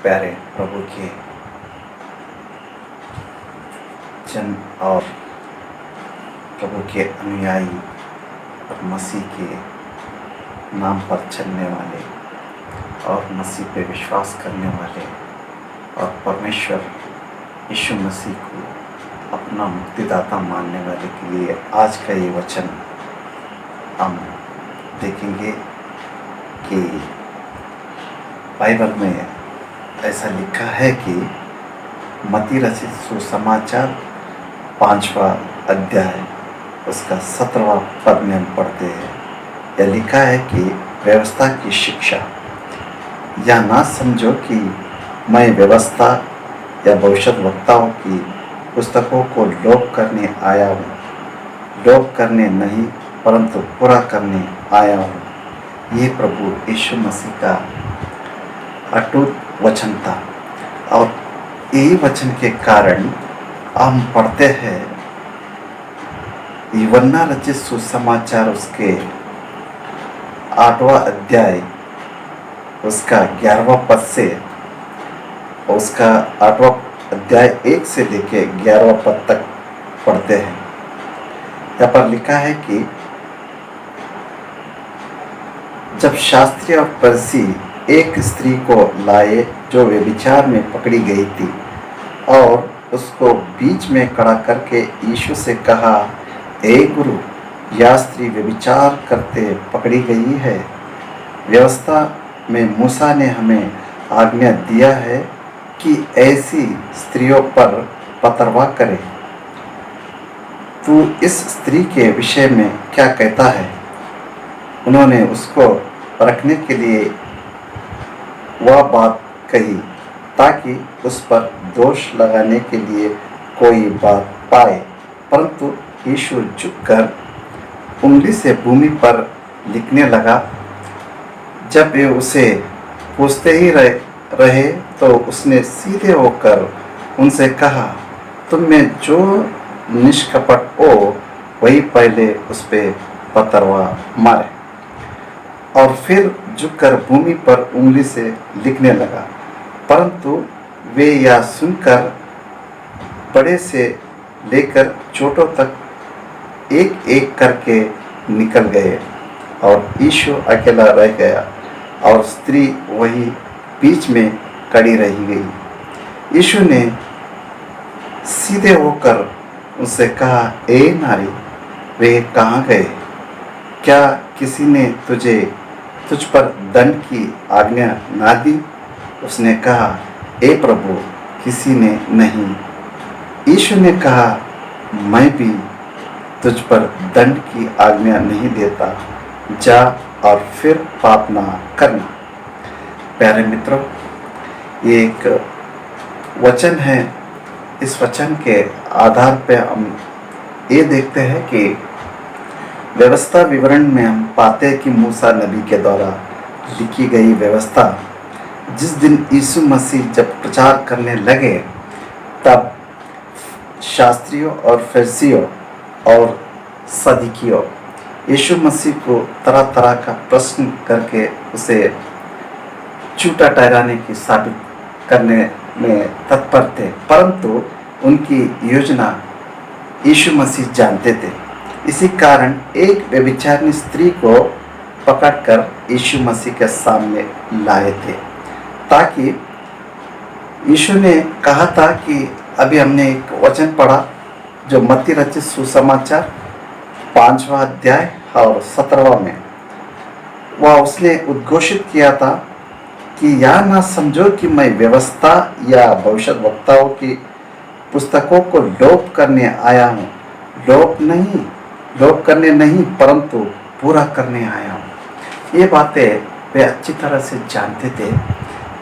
प्यारे प्रभु के जन और प्रभु के अनुयायी और मसीह के नाम पर चलने वाले और मसीह पे विश्वास करने वाले और परमेश्वर यीशु मसीह को अपना मुक्तिदाता मानने वाले के लिए आज का ये वचन हम देखेंगे कि बाइबल में ऐसा लिखा है कि मत्ती रचित सुसमाचार 5वां अध्याय उसका 17वां पद में हम पढ़ते हैं। यह लिखा है कि व्यवस्था की शिक्षा, या ना समझो कि मैं व्यवस्था या भविष्यद्वक्ताओं की पुस्तकों को लोप करने आया हूँ। लोप करने नहीं परंतु पूरा करने आया हूँ। ये प्रभु यीशु मसीह का अटूट वचन था और यही वचन के कारण हम पढ़ते हैं यूहन्ना रचित सुसमाचार उसके 8वां अध्याय उसका 11वां पद से, उसका 8वां अध्याय 1 से लेके 11वां पद तक पढ़ते हैं। यहाँ पर लिखा है कि जब शास्त्री और फरीसी एक स्त्री को लाए जो व्यभिचार में पकड़ी गई थी और उसको बीच में खड़ा करके यीशु से कहा, ए गुरु, यह स्त्री व्यभिचार करते पकड़ी गई है। व्यवस्था में मूसा ने हमें आज्ञा दिया है कि ऐसी स्त्रियों पर पथरवाह करे। तू इस स्त्री के विषय में क्या कहता है? उन्होंने उसको परखने के लिए वह बात कही ताकि उस पर दोष लगाने के लिए कोई बात पाए। परंतु यीशु झुककर उंगली से भूमि पर लिखने लगा। जब वे उसे पूछते ही रहे तो उसने सीधे होकर उनसे कहा, तुम में जो निष्कपट हो वही पहले उस पे पथरवाह मारे। और फिर झुककर भूमि पर उंगली से लिखने लगा। परंतु वे यह सुनकर बड़े से लेकर छोटों तक एक एक करके निकल गए और यीशु अकेला रह गया और स्त्री वही बीच में खड़ी रही गई। यीशु ने सीधे होकर उससे कहा, ए नारी, वे कहाँ गए? क्या किसी ने तुझ पर दंड की आज्ञा ना दी? उसने कहा, ए प्रभु, किसी ने नहीं। यीशु ने कहा, मैं भी तुझ पर दंड की आज्ञा नहीं देता। जा और फिर पाप ना करना। प्यारे मित्रों, ये एक वचन है। इस वचन के आधार पे हम ये देखते हैं कि व्यवस्था विवरण में हम पाते हैं कि मूसा नबी के द्वारा लिखी गई व्यवस्था जिस दिन यीशु मसीह जब प्रचार करने लगे तब शास्त्रियों और फरीसियों और सदूकियों यीशु मसीह को तरह तरह का प्रश्न करके उसे झूठा ठहराने की साबित करने में तत्पर थे। परंतु उनकी योजना यीशु मसीह जानते थे। इसी कारण एक व्यभिचारिणी स्त्री को पकड़कर यीशु मसीह के सामने लाए थे, ताकि यीशु ने कहा था कि अभी हमने एक वचन पढ़ा जो मत्ती रचित सुसमाचार 5वां अध्याय और 17वां में, वह उसने उद्घोषित किया था कि यह ना समझो कि मैं व्यवस्था या भविष्यद्वक्ताओं की पुस्तकों को लोप करने आया हूँ। लोप करने नहीं परंतु पूरा करने आया हूँ। ये बातें वे अच्छी तरह से जानते थे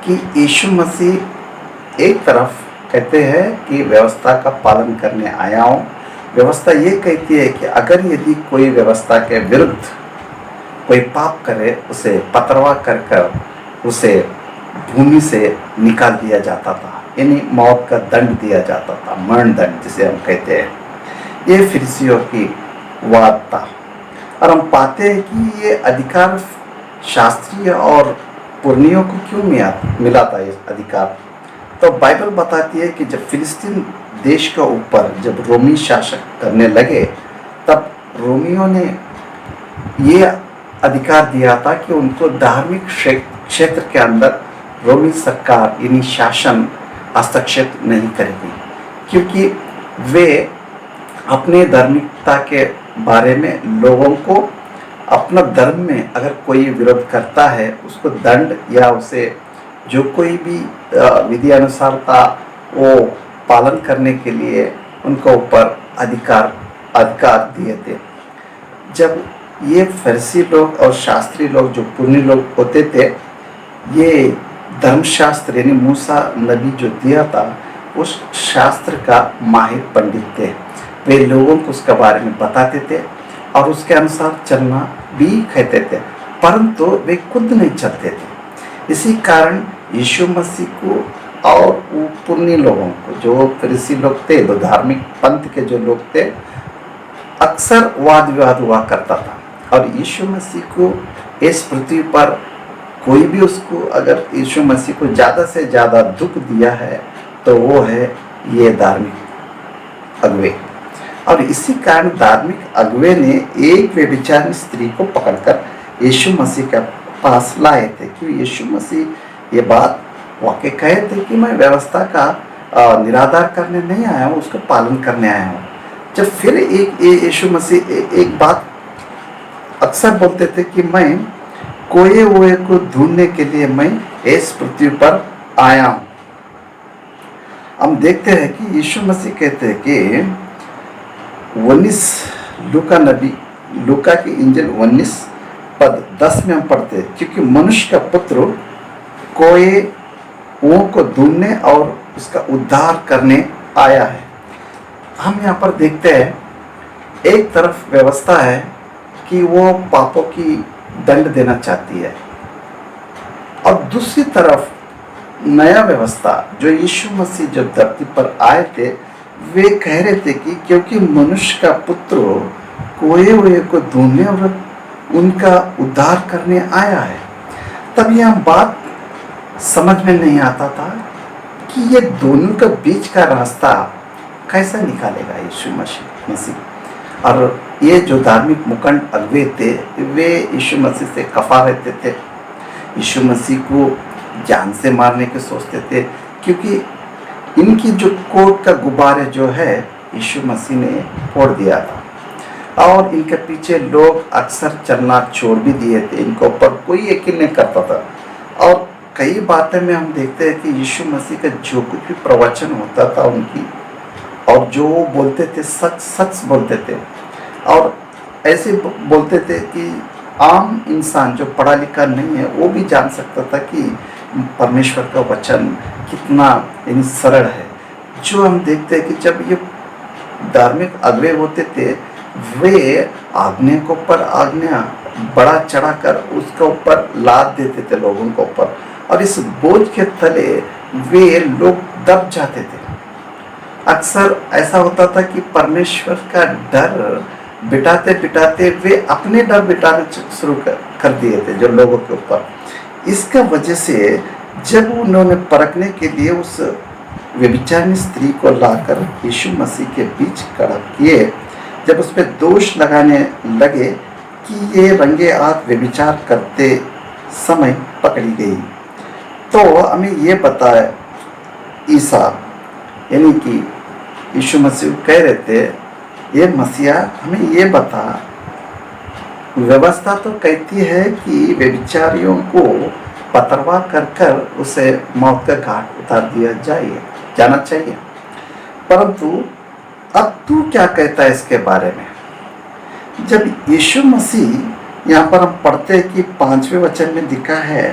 कि यीशु मसीह एक तरफ कहते हैं कि व्यवस्था का पालन करने आया हूँ। व्यवस्था ये कहती है कि अगर यदि कोई व्यवस्था के विरुद्ध कोई पाप करे उसे पथरवाह कर उसे भूमि से निकाल दिया जाता था, यानी मौत का दंड दिया जाता था, मरण दंड जिसे हम कहते हैं। ये फरीसियों की वाद था और हम पाते हैं कि ये अधिकार शास्त्रीय और पुर्नियों को क्यों मिला था ये अधिकार? तो बाइबल बताती है कि जब फिलिस्तीन देश के ऊपर जब रोमी शासक करने लगे, तब रोमियों ने ये अधिकार दिया था कि उनको धार्मिक क्षेत्र के अंदर रोमी सरकार यानी शासन हस्तक्षेप नहीं करेगी, क्योंकि वे अपने धार्मिकता के बारे में लोगों को अपना धर्म में अगर कोई विरोध करता है उसको दंड या उसे जो कोई भी विधि अनुसार था वो पालन करने के लिए उनको ऊपर अधिकार दिए थे। जब ये फरीसी लोग और शास्त्री लोग जो पुण्य लोग होते थे, ये धर्मशास्त्र यानी मूसा नबी जो दिया था उस शास्त्र का माहिर पंडित थे। वे लोगों को उसके बारे में बताते थे और उसके अनुसार चलना भी कहते थे, परंतु वे खुद नहीं चलते थे। इसी कारण यीशु मसीह को और वो पुण्य लोगों को, जो फरीसी लोग थे, जो धार्मिक पंथ के जो लोग थे, अक्सर वाद विवाद हुआ करता था। और यीशु मसीह को इस पृथ्वी पर कोई भी उसको अगर यीशु मसीह को ज़्यादा से ज़्यादा दुख दिया है तो वो है ये धार्मिक अगुवे। और इसी कारण धार्मिक अगुवे ने एक व्यभिचारिणी स्त्री को पकड़कर यीशु मसीह के पास लाए थे, क्योंकि यीशु मसीह ये बात वाकई कहे थे कि मैं व्यवस्था का निराधार करने नहीं आया हूँ, उसका पालन करने आया हूँ। जब फिर यीशु मसीह एक बात अक्सर बोलते थे कि मैं खोए हुए को ढूंढने के लिए मैं इस पृथ्वी पर आया हूँ। हम देखते हैं कि यीशु मसीह कहते हैं कि 19 लूका की इंजिल 19 पद 10 में हम पढ़ते हैं, क्योंकि मनुष्य का पुत्र खोए हुओं को ढूंढने और उसका उद्धार करने आया है। हम यहाँ पर देखते हैं, एक तरफ व्यवस्था है कि वो पापों की दंड देना चाहती है, और दूसरी तरफ नया व्यवस्था जो यीशु मसीह जब धरती पर आए थे, वे कह रहे थे कि क्योंकि मनुष्य का पुत्र खोए हुए को ढूंढने और उनका उद्धार करने आया है। तब यह बात समझ में नहीं आता था कि ये दोनों के बीच का रास्ता कैसा निकालेगा यीशु मसीह। और ये जो धार्मिक मुखंड अगुवे थे, वे यीशु मसीह से कफा रहते थे, यीशु मसीह को जान से मारने के सोचते थे, क्योंकि इनकी जो कोट का गुब्बारे जो है यीशु मसीह ने फोड़ दिया था, और इनके पीछे लोग अक्सर चलना छोड़ भी दिए थे। इनके ऊपर कोई यकीन नहीं करता था। और कई बातें में हम देखते हैं कि यीशु मसीह का जो कुछ भी प्रवचन होता था उनकी, और जो वो बोलते थे सच सच बोलते थे, और ऐसे बोलते थे कि आम इंसान जो पढ़ा लिखा नहीं है वो भी जान सकता था कि परमेश्वर का वचन कितना यानी सरल है। जो हम देखते हैं कि जब ये धार्मिक अगुवे होते थे, वे आज्ञा के ऊपर आज्ञा बड़ा चढ़ाकर उसके ऊपर लाद देते थे लोगों के ऊपर, और इस बोझ के तले वे लोग दब जाते थे। अक्सर ऐसा होता था कि परमेश्वर का डर बिठाते बिठाते वे अपने डर बिठाना शुरू कर दिए थे जो लोगों के ऊपर। इसका वजह से जब उन्होंने परखने के लिए उस व्यभिचारिणी स्त्री को लाकर यीशु मसीह के बीच खड़ा किए, जब उस पर दोष लगाने लगे कि ये रंगे हाथ व्यभिचार करते समय पकड़ी गई, तो हमें ये बताया ईसा यानी कि यीशु मसीह कह रहे थे, ये मसीहा हमें ये बता, व्यवस्था तो कहती है कि व्यभिचारियों को पथरवा कर कर उसे मौत का घाट उतार दिया जाना चाहिए, परंतु अब तू क्या कहता है इसके बारे में। जब यीशु मसीह यहाँ पर हम पढ़ते हैं कि 5वें वचन में लिखा है,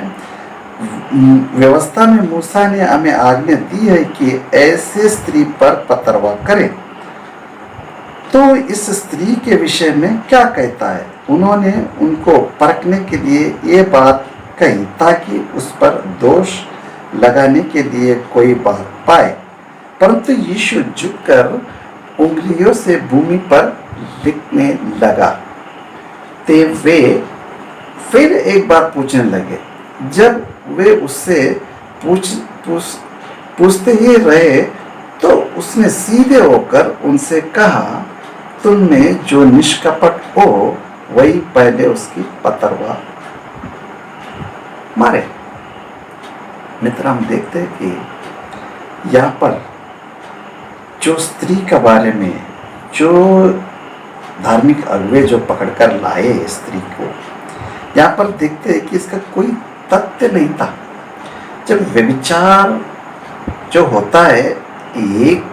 व्यवस्था में मूसा ने हमें आज्ञा दी है कि ऐसे स्त्री पर पथरवा करें, तो इस स्त्री के विषय में क्या कहता है। उन्होंने उनको परखने के लिए ये बात कही ताकि उस पर दोष लगाने के लिए कोई बात पाए, परंतु यीशु झुककर उंगलियों से भूमि पर लिखने लगा। ते वे फिर एक बार पूछने लगे, जब वे उससे पूछ पूछ पूछते ही रहे, तो उसने सीधे होकर उनसे कहा, तुम में जो निष्कपट हो वही पहले उसकी पतरवा मारे। मित्र, हम देखते हैं कि यहाँ पर जो स्त्री के बारे में जो धार्मिक अगुवे जो पकड़कर लाए स्त्री को, यहाँ पर देखते हैं कि इसका कोई तथ्य नहीं था। जब व्यभिचार जो होता है, एक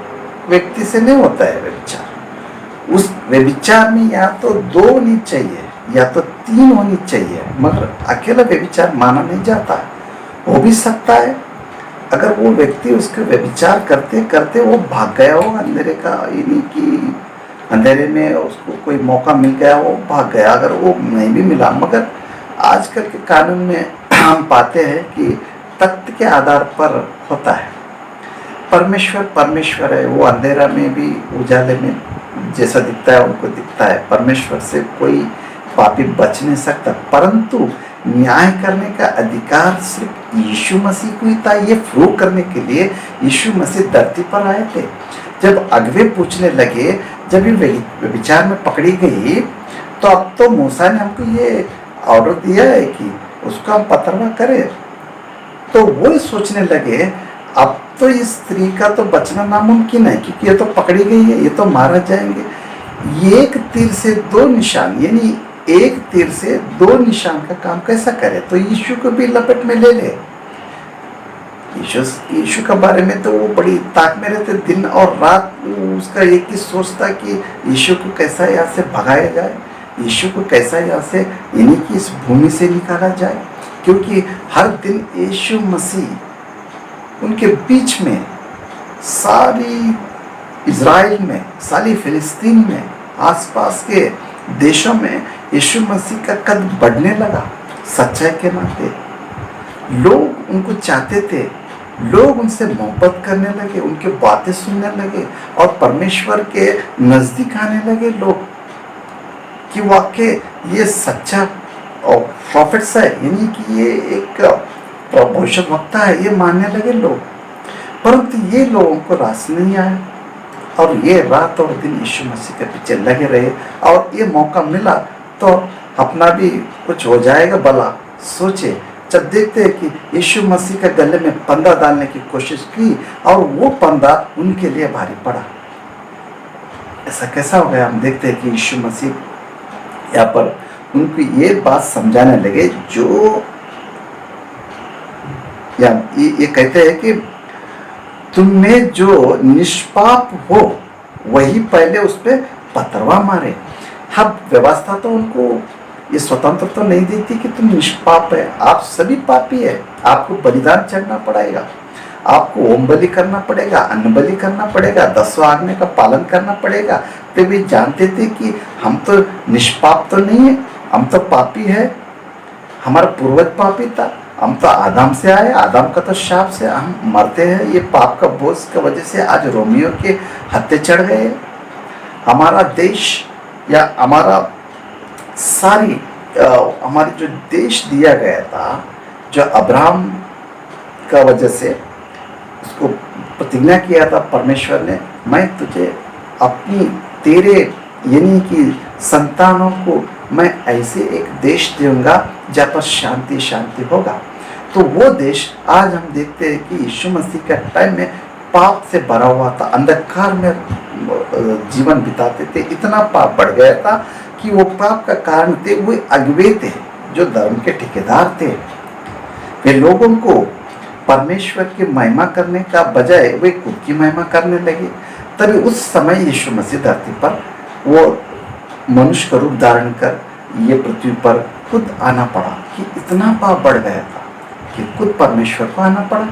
व्यक्ति से नहीं होता है व्यभिचार। उस व्यभिचार में या तो 2 होनी चाहिए या तो 3 होनी चाहिए, मगर अकेला व्यभिचार माना नहीं जाता। हो भी सकता है अगर वो व्यक्ति उसके व्यभिचार करते करते वो भाग गया हो अंधेरे का, यानी कि अंधेरे में उसको कोई मौका मिल गया, वो भाग गया, अगर वो नहीं भी मिला। मगर आजकल के कानून में हम पाते हैं कि तथ्य के आधार पर होता है। परमेश्वर है, वो अंधेरा में भी उजाले में जैसा दिखता है उनको दिखता है। परमेश्वर से कोई पापी बच नहीं सकता, परंतु न्याय करने का अधिकार सिर्फ यीशु मसीह को ही था। ये प्रूव करने के लिए यीशु मसीह धरती पर आए थे। जब अगवे पूछने लगे, जब ये विचार में पकड़ी गई, तो अब तो मूसा ने हमको ये ऑर्डर दिया है कि उसको हम पतरवा करें। तो वो सोचने लगे, अब तो इस स्त्री का तो बचना नामुमकिन है, क्योंकि ये तो पकड़ी गई है, ये तो मारा जाएंगे। एक तीर से 2 निशान, यानी एक तीर से 2 निशान का काम कैसा करे? तो यीशु को भी लपेट में ले ले। यीशु के बारे में तो वो बड़ी ताक में रहते, दिन और रात उसका एक ही सोच था कि यीशु को कैसा यहाँ से भगाया जाए, यीशु को कैसा यहाँ से यानी कि इस भूमि से निकाला जाए। क्योंकि हर दिन यीशु मसीह उनके बीच में, सारी इज़राइल में, सारी फिलिस्तीन में, आसपास के देशों में यीशु मसीह का कद बढ़ने लगा। सच्चाई के नाते लोग उनको चाहते थे, लोग उनसे मोहब्बत करने लगे, उनके बातें सुनने लगे और परमेश्वर के नज़दीक आने लगे लोग कि वाकई ये सच्चा प्रॉफिट्स है, यानी कि ये एक भविष्यवक्ता है, ये मानने लगे लोग। परंतु ये लोगों को रास नहीं आया और ये रात और दिन यीशु मसीह के पीछे लगे रहे। और ये मौका मिला तो अपना भी कुछ हो जाएगा भला सोचे। जब देखते हैं कि यीशु मसीह के गले में फंदा डालने की कोशिश की और वो फंदा उनके लिए भारी पड़ा। ऐसा कैसा हो गया? हम देखते हैं कि यीशु मसीह यहाँ पर उनको ये बात समझाने लगे, जो या ये कहते हैं कि तुम में जो निष्पाप हो वही पहले उस पर पथरवा मारे। अब व्यवस्था तो उनको ये स्वतंत्र तो नहीं देती कि तुम निष्पाप है, आप सभी पापी है, आपको बलिदान चढ़ना पड़ेगा, आपको होम बलि करना पड़ेगा, अन्न बलि करना पड़ेगा, 10 आज्ञा का पालन करना पड़ेगा। तो वे जानते थे कि हम तो निष्पाप तो नहीं है, हम तो पापी है, हमारा पूर्वज पापी था, हम तो आदम से आए, आदम का तो शाप से हम मरते हैं। ये पाप का बोझ की वजह से आज रोमियो के हत्थे चढ़ गए। हमारा देश या हमारा सारी हमारी जो देश दिया गया था, जो अब्राहम का वजह से उसको प्रतिज्ञा किया था परमेश्वर ने, मैं तुझे अपनी तेरे यानी कि संतानों को मैं ऐसे एक देश दूंगा जहाँ पर शांति शांति होगा। तो वो देश आज हम देखते हैं कि यीशु मसीह के टाइम में पाप से भरा हुआ था, अंधकार में जीवन बिताते थे, इतना पाप बढ़ गया था कि वो पाप का कारण थे वो अगुवे थे, जो धर्म के ठेकेदार थे। वे लोगों को परमेश्वर की महिमा करने का बजाय वे खुद की महिमा करने लगे। तभी उस समय यीशु मसीह धरती पर वो मनुष्य का रूप धारण कर ये पृथ्वी पर खुद आना पड़ा कि इतना पाप बढ़ गया था कि खुद परमेश्वर को आना पड़ा।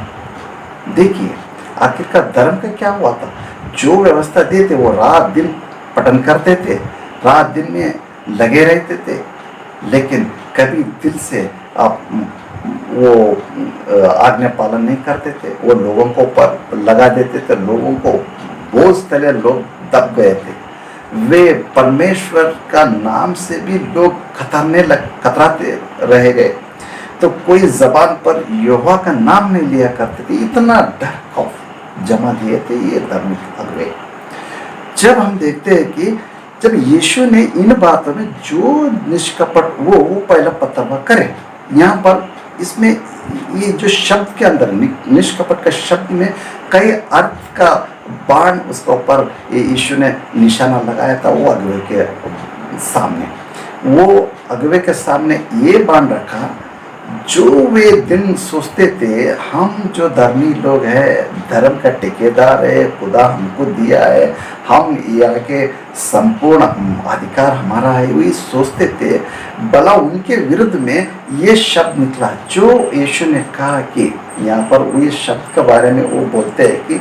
देखिए आखिरकार धर्म का क्या हुआ था? जो व्यवस्था देते वो रात दिन पठन करते थे, रात दिन में लगे रहते थे, लेकिन कभी दिल से आप वो आज्ञा पालन नहीं करते थे। वो लोगों को ऊपर लगा देते थे, लोगों को बोझ तले लोग दब गए थे। वे परमेश्वर का नाम से भी लोग कतराते रह गए। तो कोई जबान पर यहोवा का नाम नहीं लिया करते थे। इतना डर खौफ जमा दिए थे ये धार्मिक अगुवे। जब हम देखते हैं कि जब यीशु ने इन बातों में जो निष्कपट वो पहला पतवा करे, यहाँ पर इसमें ये जो शब्द के अंदर निष्कपट का शब्द में कई अर्थ का बाण उसके ऊपर यीशु ने निशाना लगाया था। वो अगुवे के सामने, वो अगुवे के सामने ये बाण रखा, जो वे दिन सोचते थे हम जो धर्मी लोग हैं, धर्म का ठेकेदार है, खुदा हमको दिया है, हम यहाँ के संपूर्ण अधिकार हमारा है, वही सोचते थे। भला उनके विरुद्ध में ये शब्द निकला जो यीशु ने कहा कि यहाँ पर वो ये शब्द के बारे में वो बोलते हैं कि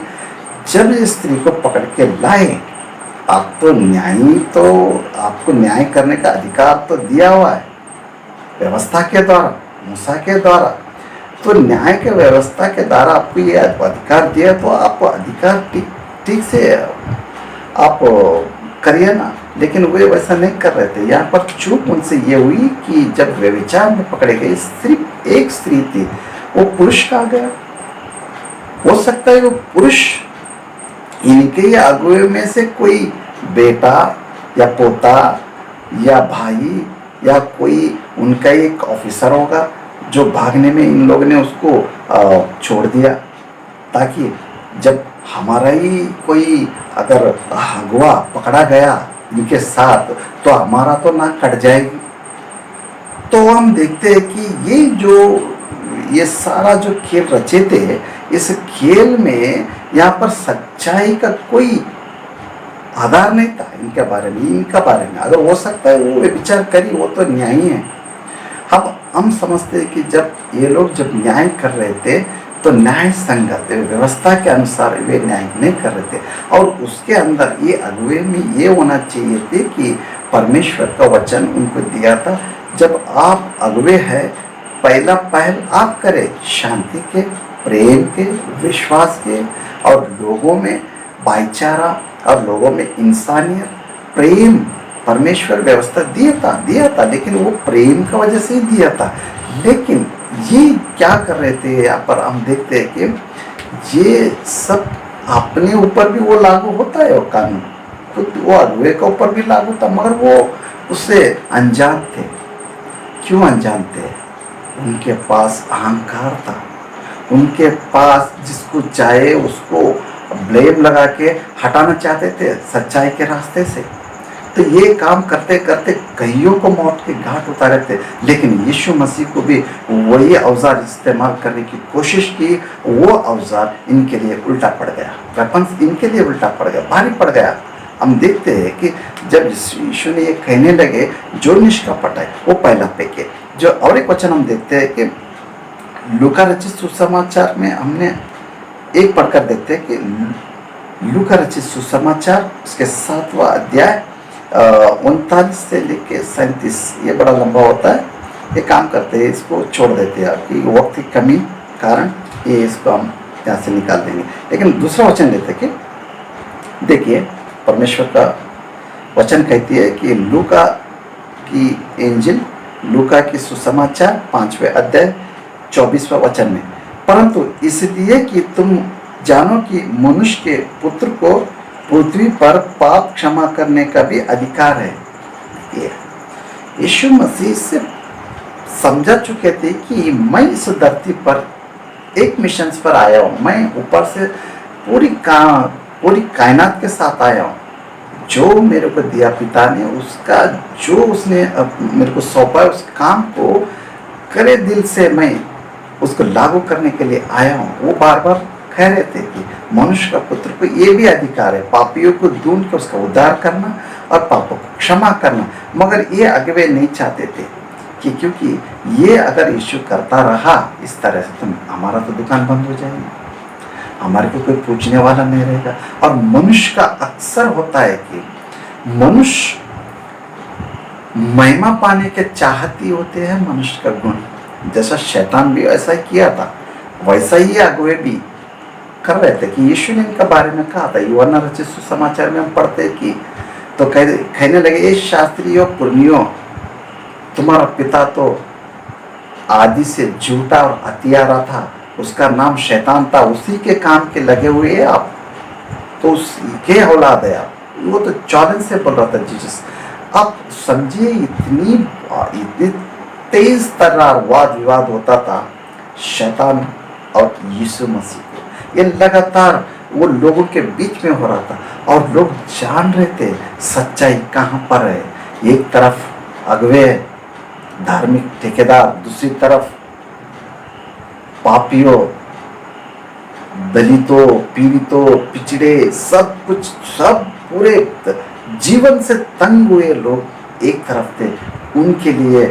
जब इस स्त्री को पकड़ के लाए, आप तो न्यायी, तो आपको न्याय करने का अधिकार तो दिया हुआ है व्यवस्था के द्वारा, मूसा के द्वारा। तो न्याय के व्यवस्था के द्वारा आपको ये अधिकार दिया, तो आप अधिकार ठीक से आप करिए ना। लेकिन वे वैसा नहीं कर रहे थे। यहाँ पर चूक उनसे ये हुई कि जब व्यभिचार में पकड़े गए, सिर्फ एक स्त्री थी, वो पुरुष कहा गया। हो सकता है वो पुरुष इनके अगुवे में से कोई बेटा या पोता या भाई या कोई उनका एक ऑफिसर होगा जो भागने में इन लोगों ने उसको छोड़ दिया, ताकि जब हमारा ही कोई अगर अगुआ पकड़ा गया इनके साथ तो हमारा तो नाक कट जाएगी। तो हम देखते हैं कि ये सारा जो खेल रचे थे, इस खेल में यहाँ पर सच्चाई का कोई आधार नहीं था इनके बारे में। अगर हो सकता है वो विचार करी, वो तो न्यायी है। हम समझते हैं कि जब ये लोग जब न्याय कर रहे थे तो न्याय संगत व्यवस्था के अनुसार वे न्याय नहीं कर रहे थे। और उसके अंदर ये अगुवे में ये होना चाहिए थे कि परमेश्वर का वचन उनको दिया था, जब आप अगुवे हैं पहला पहल आप करें शांति के, प्रेम के, विश्वास के, और लोगों में भाईचारा और लोगों में इंसानियत, प्रेम। परमेश्वर व्यवस्था दिया था, लेकिन वो प्रेम का वजह से ही दिया था। लेकिन ये क्या कर रहे थे, यहाँ पर हम देखते हैं कि ये सब अपने ऊपर भी वो लागू होता है, वो कानून खुद वो अगुवे के ऊपर भी लागू था, मगर वो उससे अनजान थे। क्यों अनजान थे? उनके पास अहंकार था, उनके पास जिसको चाहे उसको ब्लेम लगा के हटाना चाहते थे सच्चाई के रास्ते से। तो ये काम करते करते कईयों को मौत के घाट उतारे थे। लेकिन यीशु मसीह को भी वही औजार इस्तेमाल करने की कोशिश की, वो औजार इनके लिए उल्टा पड़ गया, वेपन्स इनके लिए उल्टा पड़ गया, भारी पड़ गया। हम देखते हैं कि जब यीशु ने ये कहने लगे जो निष्कपट है वो पहला पेके, जो और एक वचन हम देखते हैं कि लूका रचित सुसमाचार में हमने एक पढ़कर देखते हैं कि लूका रचित सुसमाचार उसके 7वां अध्याय 39 से लेके 37, ये बड़ा लंबा होता है। ये काम करते हैं, इसको छोड़ देते हैं, आपकी वक्त की कमी कारण ये इसको हम यहाँ से निकाल देंगे। लेकिन दूसरा वचन लेते कि देखिए परमेश्वर का वचन कहती है कि लूका की इंजिल, लूका की सुसमाचार 5वें अध्याय 24वां वचन में, परंतु इसलिए कि तुम जानो कि मनुष्य के पुत्र को पृथ्वी पर पाप क्षमा करने का भी अधिकार है। यीशु मसीह से समझा चुके थे कि मैं इस धरती पर एक मिशन पर आया हूँ, मैं ऊपर से पूरी कायनात के साथ आया हूँ। जो मेरे को दिया पिता ने, उसका जो उसने मेरे को सौंपा उस काम को करे दिल से मैं उसको लागू करने के लिए आया हूँ। वो बार बार कह रहे थे कि मनुष्य का पुत्र को ये भी अधिकार है पापियों को ढूंढ कर उसका उद्धार करना और पापों को क्षमा करना। मगर ये अगुवे नहीं चाहते थे कि क्योंकि ये अगर यीशु करता रहा इस तरह से तो हमारा तो दुकान बंद हो जाएगी, हमारे को कोई पूछने वाला नहीं रहेगा। और मनुष्य का अक्सर होता है कि मनुष्य महिमा पाने के चाहती होते हैं, मनुष्य का गुण। जैसा शैतान भी ऐसा ही किया था, वैसा ही अगुवे भी कर रहे थे कि यीशु ने इनका बारे में कहा था। यूहन्ना रचित सुसमाचार में हम पढ़ते हैं कि तो कहने लगे, ये शास्त्रियों पुरनियों, तुम्हारा पिता तो आदि से झूठा और हत्यारा था, उसका नाम शैतान था, उसी के काम के लगे हुए हैं आप, तो उसके औलाद है आप। वो तो चैलेंज से बोल रहा था जीसस। आप समझिए, इतनी इतनी तेज तर्रार वाद विवाद होता था शैतान और यीशु मसीह को। ये लगातार वो लोगों के बीच में हो रहा था, और लोग जान रहे थे सच्चाई कहाँ पर है। एक तरफ अगवे धार्मिक ठेकेदार, दूसरी तरफ पापियों, दलितों, पीड़ितों, पिछड़े, सब कुछ, सब पूरे जीवन से तंग हुए लोग एक तरफ थे, उनके लिए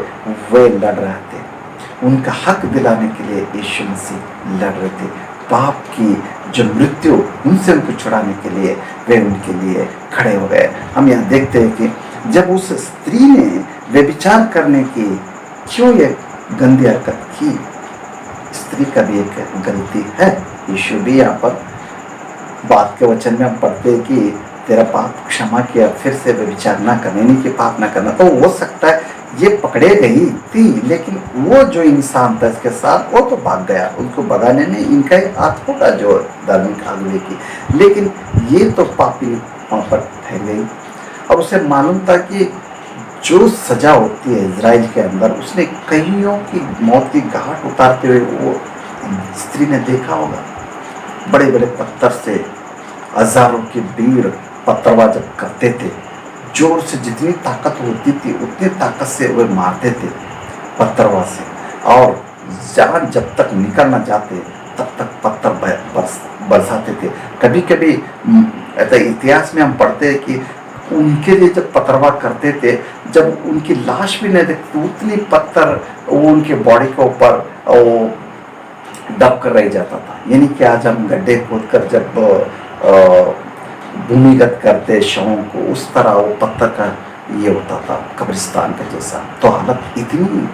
वे लड़ रहे थे, उनका हक दिलाने के लिए यीशु मसीह लड़ रहे थे। पाप की जो मृत्यु, उनसे उनको छुड़ाने के लिए वे उनके लिए खड़े हो गए। हम यहाँ देखते हैं कि जब उस स्त्री ने व्यभिचार करने की क्यों ये गंदी हरकत की, स्त्री का भी एक गलती है। यीशु भी यहाँ पर बात के वचन में हम पढ़ते हैं कि तेरा पाप क्षमा किया, फिर से व्यभिचार ना करना, नहीं कि पाप ना करना। तो हो सकता है ये पकड़े गई थी, लेकिन वो जो इंसान था इसके साथ, वो तो भाग गया, उनको भगाने में इनका ही हाथ होगा जो धार्मिक अगुवे की, लेकिन ये तो पापी वहाँ पर ठहर गई। और उसे मालूम था कि जो सजा होती है इजराइल के अंदर, उसने कईयों की मौत की घाट उतारते हुए वो स्त्री ने देखा होगा। बड़े बड़े पत्थर से हजारों की भीड़ पत्थरबाज करते थे, जोर से जितनी ताकत होती थी उतनी ताकत से वे मारते थे पत्थरबाज से, और जान जब तक निकल ना जाते तब तक पत्थर बरसाते थे। कभी कभी ऐसा इतिहास में हम पढ़ते हैं कि उनके लिए जब पत्थरबाज करते थे, जब उनकी लाश भी नहीं दिखती उतनी पत्थर वो उनके बॉडी के ऊपर वो दब कर रह जाता था। यानी कि आज हम गड्ढे खोद कर जब भूमिगत करते शवों को, उस तरह वो पत्थर का ये होता था, कब्रिस्तान का जैसा। तो हालत इतनी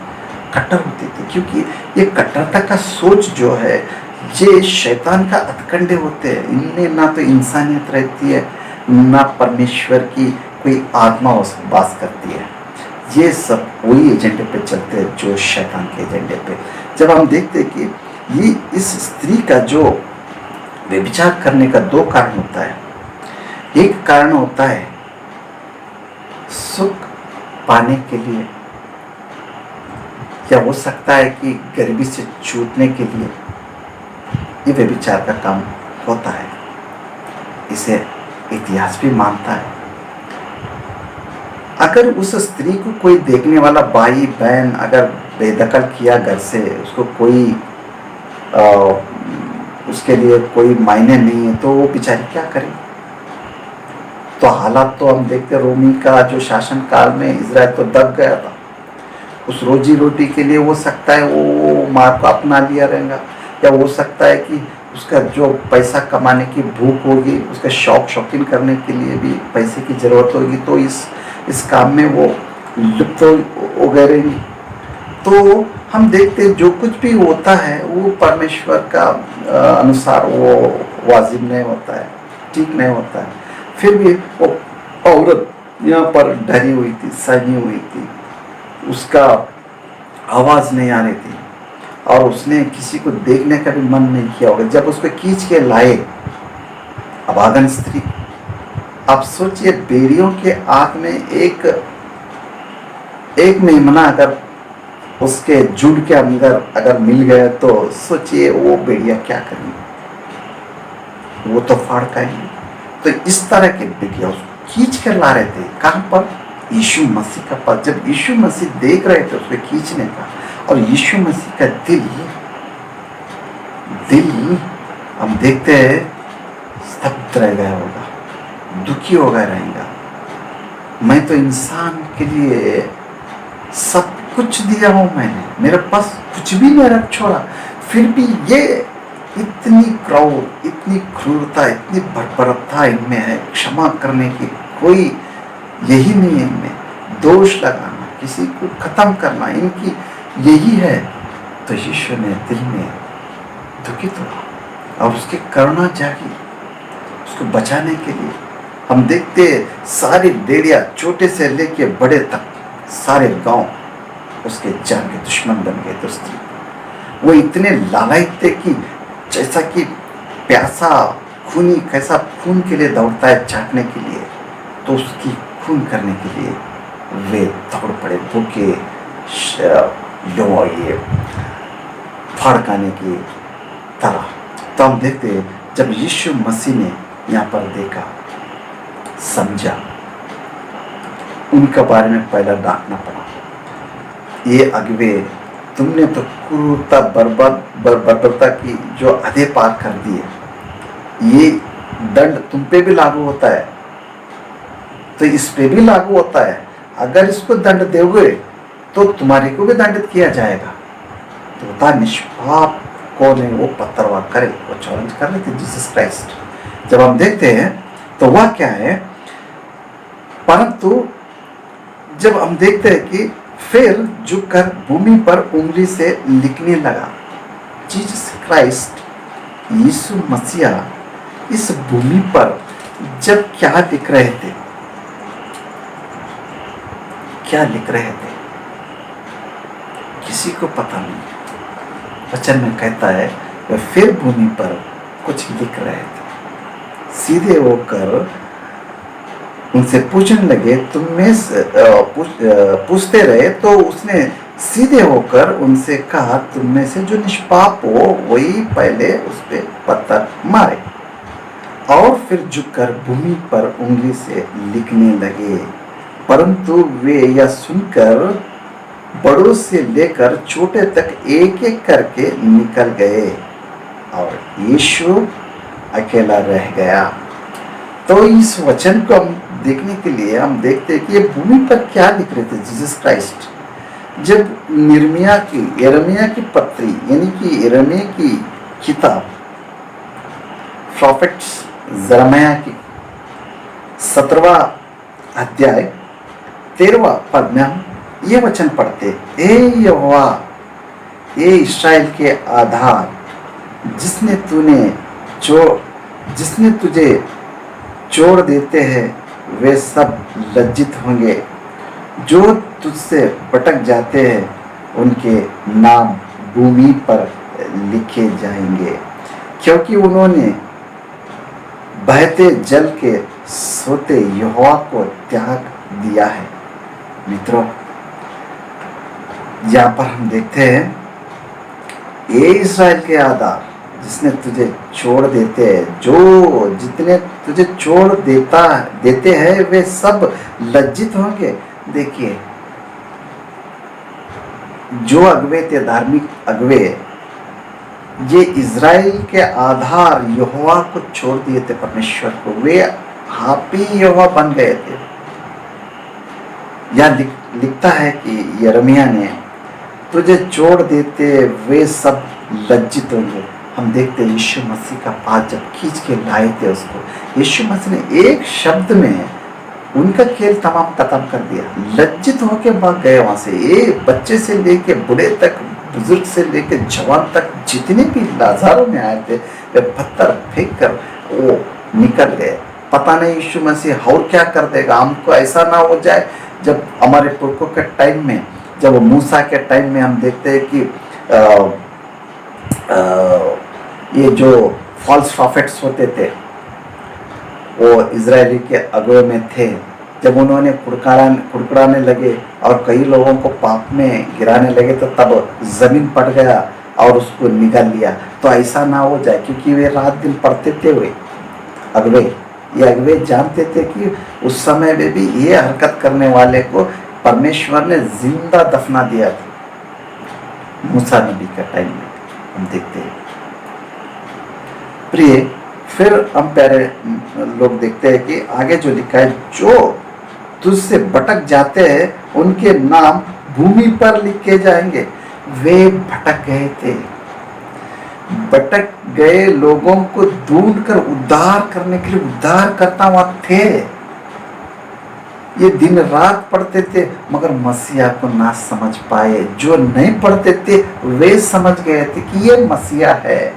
कट्टर होती थी, क्योंकि ये कट्टरता का सोच जो है, ये शैतान का हथकंडे होते हैं। इनमें ना तो इंसानियत रहती है, ना परमेश्वर की कोई आत्मा वास करती है। ये सब वही एजेंडे पे चलते हैं जो शैतान के एजेंडे पे। जब हम देखते हैं कि ये इस स्त्री का जो व्यभिचार करने का दो कारण होता है। एक कारण होता है सुख पाने के लिए, या हो सकता है कि गरीबी से छूटने के लिए ये व्यभिचार का काम होता है। इसे इतिहास भी मानता है। अगर उस स्त्री को कोई देखने वाला भाई बहन अगर बेदखल किया घर से, उसको कोई उसके लिए कोई मायने नहीं है, तो वो बेचारी क्या करे। तो हालात तो हम देखते, रोमी का जो शासन काल में इजराइल तो दब गया था। उस रोजी रोटी के लिए हो सकता है वो मार को अपना लिया रहेगा, या हो सकता है कि उसका जो पैसा कमाने की भूख होगी, उसका शौकीन करने के लिए भी पैसे की जरूरत होगी, तो इस काम में वो लिप्त हो गए रहेंगे। तो हम देखते हैं जो कुछ भी होता है वो परमेश्वर का अनुसार वो वाजिब नहीं होता है, ठीक नहीं होता है। फिर भी वो औरत यहाँ पर डरी हुई थी, सहमी हुई थी, उसका आवाज़ नहीं आ रही थी, और उसने किसी को देखने का भी मन नहीं किया होगा। जब उसको खींच के लाए अभागन स्त्री, आप सोचिए बेड़ियों के आग में एक मेमना अगर उसके झुंड के अंदर अगर मिल गया, तो सोचिए वो बेड़िया क्या करेंगे, वो तो फाड़ खाएंगे। तो इस तरह के बेड़िया उसको खींच कर ला रहे थे, कहाँ पर, यीशु मसीह का पास। जब यीशु मसीह देख रहे थे उसको खींचने का, और यीशु मसीह का दिल हम देखते हैं स्तब्ध रह गया होगा, दुखी हो गया रहेगा। मैं तो इंसान के लिए सब कुछ दिया हूं, मैंने, मेरे पास कुछ भी नहीं रख छोड़ा, फिर भी ये इतनी क्राउड, इतनी क्रूरता, इतनी बर्बरता इनमें है, क्षमा करने की कोई यही नहीं है इनमें, दोष लगाना, किसी को खत्म करना, इनकी यही है। तो यीशु ने दिल में दुखित हुआ और उसकी करुणा जागी उसको बचाने के लिए। हम देखते सारी बेड़िया छोटे से लेके बड़े तक सारे गांव उसके जान के दुश्मन बन गए थे। स्त्री वो इतने लालायित थे कि जैसा कि प्यासा खूनी कैसा खून के लिए दौड़ता है चाटने के लिए, तो उसकी खून करने के लिए वे दौड़ पड़े भूखे ये फड़काने की तरह। तो हम देखते हैं जब यीशु मसीह ने यहाँ पर देखा, समझा, उनके बारे में पहला डांटना पड़ा, ये अगवे तुमने तो क्रूरता बर्बरता की जो आधे पार कर दिए, ये दंड तुम पे भी लागू होता है, तो इस पे भी लागू होता है। अगर इसको दंड दोगे तो तुम्हारे को भी दंडित किया जाएगा। तो बता निष्पाप कौन है वो पत्थरवाह करे, वो चैलेंज कर रहे थे जीसस क्राइस्ट। जब हम देखते हैं तो वह क्या है, परंतु जब हम देखते हैं कि फिर झुककर भूमि पर उंगली से लिखने लगा। जीसस क्राइस्ट यीशु मसीह इस भूमि पर जब क्या लिख रहे थे, क्या लिख रहे थे किसी को पता नहीं। वचन में कहता है वह फिर भूमि पर कुछ लिख रहे थे। सीधे होकर उनसे पूछने लगे, तुम में पूछते रहे, तो उसने सीधे होकर उनसे कहा, तुम में से जो निष्पाप हो वही पहले उस पर पत्थर मारे। और फिर झुककर भूमि पर उंगली से लिखने लगे। परंतु वे यह सुनकर बड़ों से लेकर छोटे तक एक एक करके निकल गए और यीशु अकेला रह गया। तो इस वचन को हम देखने के लिए हम देखते हैं कि ये भूमि पर क्या लिख रहे थे जीसस क्राइस्ट। जब यिर्मयाह की पत्री यानी कि यिर्मयाह की किताब प्रॉफिट्स यिर्मयाह की 17वां अध्याय 13वां पद में हम ये वचन पढ़ते, ए यहोवा, ए इस्राएल के आधार, जिसने तुझे छोड़ देते हैं वे सब लज्जित होंगे। जो तुझसे भटक जाते हैं उनके नाम भूमि पर लिखे जाएंगे, क्योंकि उन्होंने बहते जल के सोते यहोवा को त्याग दिया है। मित्रों, यहाँ पर हम देखते हैं, ये इस्राएल के आधार जिसने तुझे छोड़ देते हैं, जो जितने तुझे छोड़ देते हैं वे सब लज्जित होंगे। देखिए, जो अगवे थे, धार्मिक अगवे, ये इज़राइल के आधार यहोवा को छोड़ दिए थे, परमेश्वर को, वे आप ही यहोवा बन गए थे। यह लिखता है कि यिर्मयाह ने तुझे छोड़ देते वे सब लज्जित होंगे। हम देखते हैं यीशु मसीह का पास जब खींच के लाए थे उसको, यीशु मसीह ने एक शब्द में उनका खेल तमाम खत्म कर दिया। लज्जित होके भाग गए वहां से। ये बच्चे से लेके बूढ़े तक, बुजुर्ग से लेके जवान तक, जितने भी लाजारों में आए थे वे पत्थर फेंक कर वो निकल गए। पता नहीं यीशु मसीह और क्या कर देगा। हमको ऐसा ना हो जाए जब हमारे पुरखों के टाइम में, जब मूसा के टाइम में हम देखते हैं कि ये जो फॉल्स प्रॉफिट्स होते थे वो इजरायली के अगुए में थे। जब उन्होंने कुड़कुड़ाने लगे और कई लोगों को पाप में गिराने लगे तो तब जमीन पट गया और उसको निकाल लिया। तो ऐसा ना हो जाए, क्योंकि वे रात दिन पढ़ते थे। वे अगवे, ये अगवे जानते थे कि उस समय में भी ये हरकत करने वाले को परमेश्वर ने जिंदा दफना दिया था। मूसा नबी का टाइम में हम देखते हैं। प्रिय, फिर हम प्यारे लोग देखते हैं कि आगे जो लिखा है, जो तुझसे भटक जाते हैं उनके नाम भूमि पर लिखे जाएंगे। वे भटक गए थे। भटक गए लोगों को ढूंढकर उद्धार करने के लिए उद्धार करता वहां थे। ये दिन रात पढ़ते थे मगर मसीहा को ना समझ पाए। जो नहीं पढ़ते थे वे समझ गए थे कि ये मसीहा है,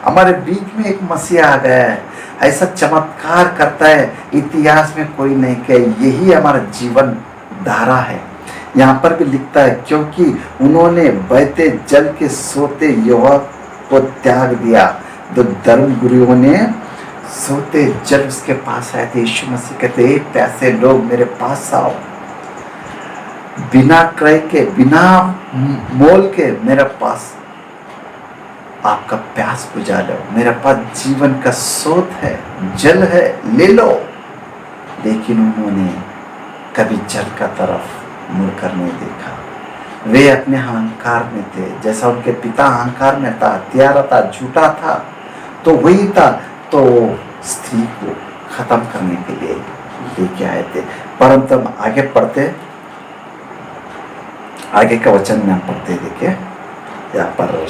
हमारे बीच में एक मसीहा आ गया है, ऐसा चमत्कार करता है इतिहास में कोई नहीं किया। यही हमारा जीवन धारा है, यहाँ पर भी लिखता है, क्योंकि उन्होंने बहते जल के सोते युवक को त्याग दिया। तो धर्म गुरुओं ने सोते जल उसके पास आए थे। यीशु मसीह कहते, एक पैसे लोग मेरे पास आओ, बिना क्रय के, बिना मोल के मेरे पास आपका प्यास बुझा लो। मेरे पास जीवन का स्रोत है, जल है, ले लो। लेकिन उन्होंने कभी जल का तरफ मुड़कर नहीं देखा। वे अपने अहंकार में थे, जैसा उनके पिता अहंकार में था, हत्यारा था, झूठा था, तो वही था। तो स्त्री को खत्म करने के लिए लेके आए थे। परंतु हम आगे पढ़ते, आगे का वचन में हम पढ़ते, देखिए यहाँ पर